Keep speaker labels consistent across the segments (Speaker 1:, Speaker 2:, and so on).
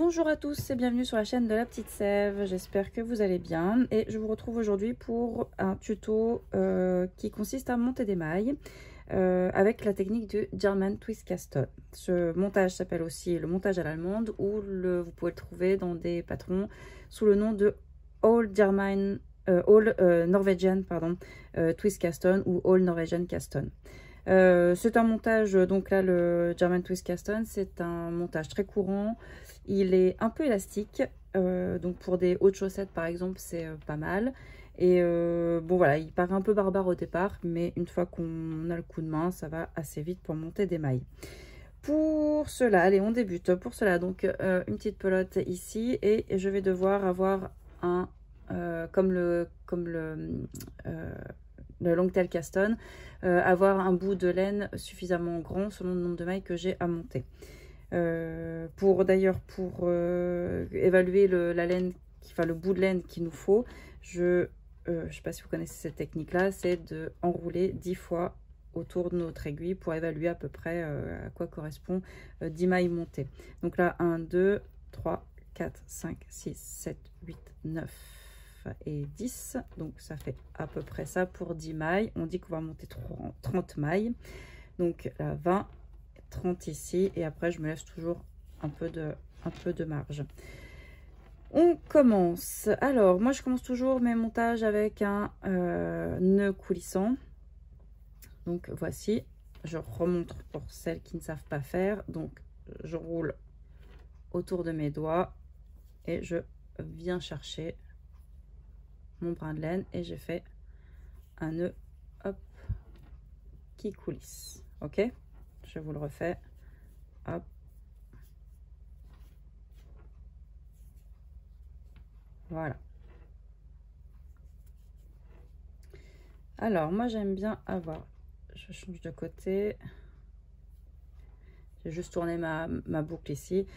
Speaker 1: Bonjour à tous et bienvenue sur la chaîne de la petite Sève, j'espère que vous allez bien et je vous retrouve aujourd'hui pour un tuto qui consiste à monter des mailles avec la technique du German Twist Caston. Ce montage s'appelle aussi le montage à l'allemande ou vous pouvez le trouver dans des patrons sous le nom de All Norwegian Twist Caston ou All Norwegian Caston. C'est un montage, donc là le German Twist Caston, c'est un montage très courant. Il est un peu élastique, donc pour des hautes chaussettes par exemple c'est pas mal. Et bon voilà, il paraît un peu barbare au départ, mais une fois qu'on a le coup de main, ça va assez vite pour monter des mailles. Pour cela, allez on débute. Pour cela donc une petite pelote ici et je vais devoir avoir un, comme le Longtail Caston, avoir un bout de laine suffisamment grand selon le nombre de mailles que j'ai à monter. Pour évaluer la laine, le bout de laine qu'il nous faut, je sais pas si vous connaissez cette technique là, c'est de enrouler 10 fois autour de notre aiguille pour évaluer à peu près à quoi correspond 10 mailles montées. Donc là 1 2 3 4 5 6 7 8 9 et 10, donc ça fait à peu près ça pour 10 mailles. On dit qu'on va monter 30 mailles, donc là 20 30 ici, et après je me laisse toujours un peu de marge. On commence. Alors moi je commence toujours mes montages avec un nœud coulissant. Donc voici, je remonte pour celles qui ne savent pas faire. Donc je roule autour de mes doigts et je viens chercher mon brin de laine et j'ai fait un nœud, hop, qui coulisse. Ok, je vous le refais, hop, voilà. Alors moi j'aime bien avoir, je change de côté, j'ai juste tourné ma boucle ici,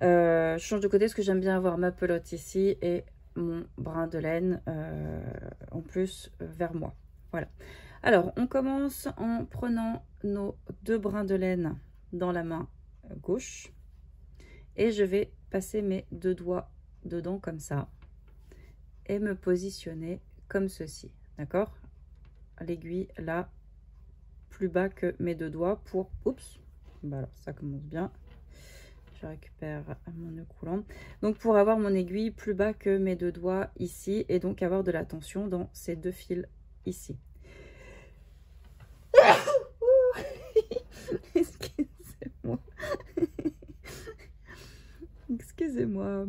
Speaker 1: je change de côté parce que j'aime bien avoir ma pelote ici et mon brin de laine en plus vers moi. Voilà. Alors on commence en prenant nos deux brins de laine dans la main gauche et je vais passer mes deux doigts dedans comme ça et me positionner comme ceci, d'accord, l'aiguille là plus bas que mes deux doigts pour, oups, bah alors ça commence bien, je récupère mon nœud coulant, donc pour avoir mon aiguille plus bas que mes deux doigts ici et donc avoir de la tension dans ces deux fils ici. Excusez-moi. Excusez-moi.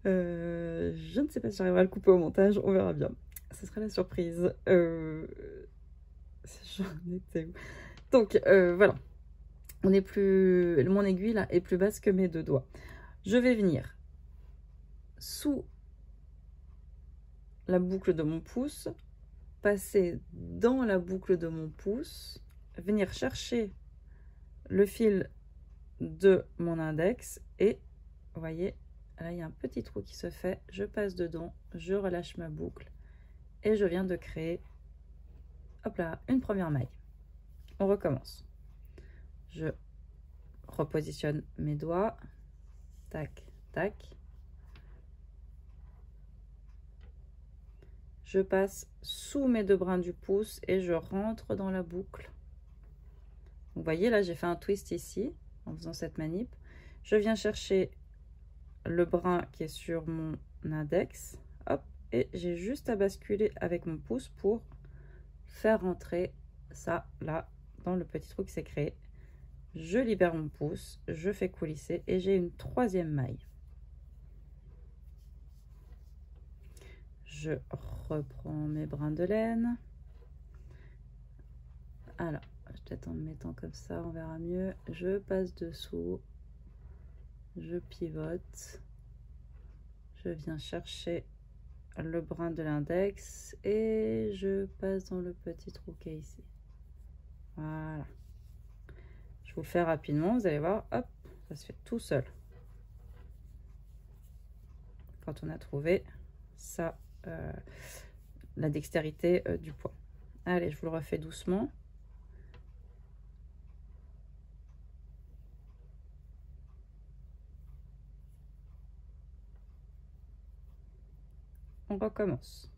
Speaker 1: Je ne sais pas si j'arriverai à le couper au montage, on verra bien. Ce sera la surprise. J'en étais où? Donc voilà. Mon aiguille là est plus basse que mes deux doigts. Je vais venir sous la boucle de mon pouce, passer dans la boucle de mon pouce, venir chercher le fil de mon index et vous voyez là il y a un petit trou qui se fait, je passe dedans, je relâche ma boucle et je viens de créer, hop là, une première maille. On recommence, je repositionne mes doigts, tac tac, je passe sous mes deux brins du pouce et je rentre dans la boucle. Vous voyez là j'ai fait un twist ici en faisant cette manip, je viens chercher le brin qui est sur mon index, hop, et j'ai juste à basculer avec mon pouce pour faire rentrer ça là dans le petit trou qui s'est créé. Je libère mon pouce, je fais coulisser et j'ai une troisième maille. Je reprends mes brins de laine. Alors peut-être en me mettant comme ça on verra mieux, je passe dessous, je pivote, je viens chercher le brin de l'index et je passe dans le petit trou qui est ici. Voilà, je vous le fais rapidement, vous allez voir, hop, ça se fait tout seul quand on a trouvé ça, la dextérité du poids. Allez, je vous le refais doucement. on recommence.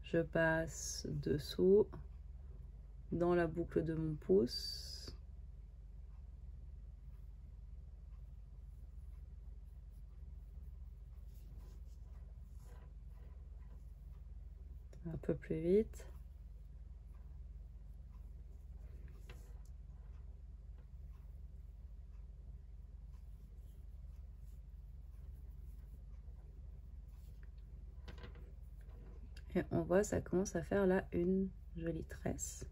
Speaker 1: Je passe dessous, dans la boucle de mon pouce. Un peu plus vite. Et on voit, ça commence à faire là une jolie tresse.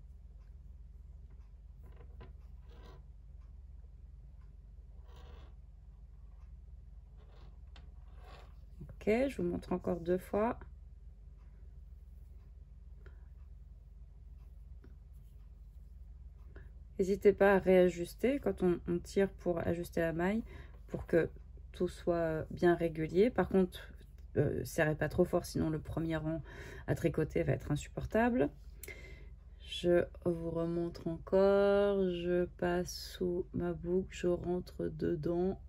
Speaker 1: Ok, je vous montre encore 2 fois. N'hésitez pas à réajuster quand on tire pour ajuster la maille, pour que tout soit bien régulier. Par contre, serrez pas trop fort, sinon le premier rang à tricoter va être insupportable. Je vous remontre encore, je passe sous ma boucle, je rentre dedans,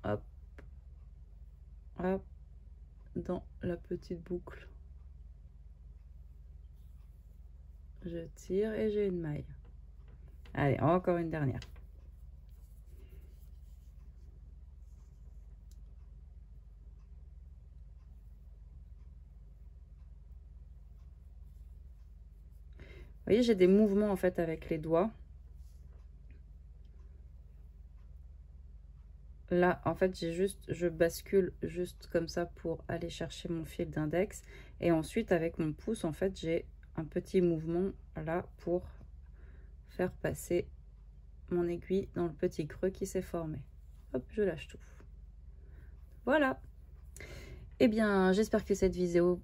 Speaker 1: hop, hop, dans la petite boucle. Je tire et j'ai une maille. Allez, encore une dernière. Vous voyez, j'ai des mouvements en fait avec les doigts. Là, en fait, je bascule juste comme ça pour aller chercher mon fil d'index. Et ensuite, avec mon pouce, en fait, j'ai un petit mouvement là pour faire passer mon aiguille dans le petit creux qui s'est formé. Hop, je lâche tout. Voilà. Eh bien, j'espère que cette vidéo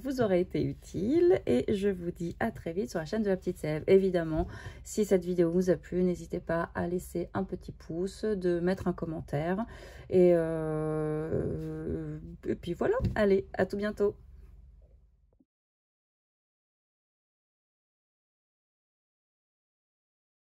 Speaker 1: vous aura été utile et je vous dis à très vite sur la chaîne de la petite Sève. Évidemment, si cette vidéo vous a plu, n'hésitez pas à laisser un petit pouce, de mettre un commentaire et puis voilà. Allez, à tout bientôt.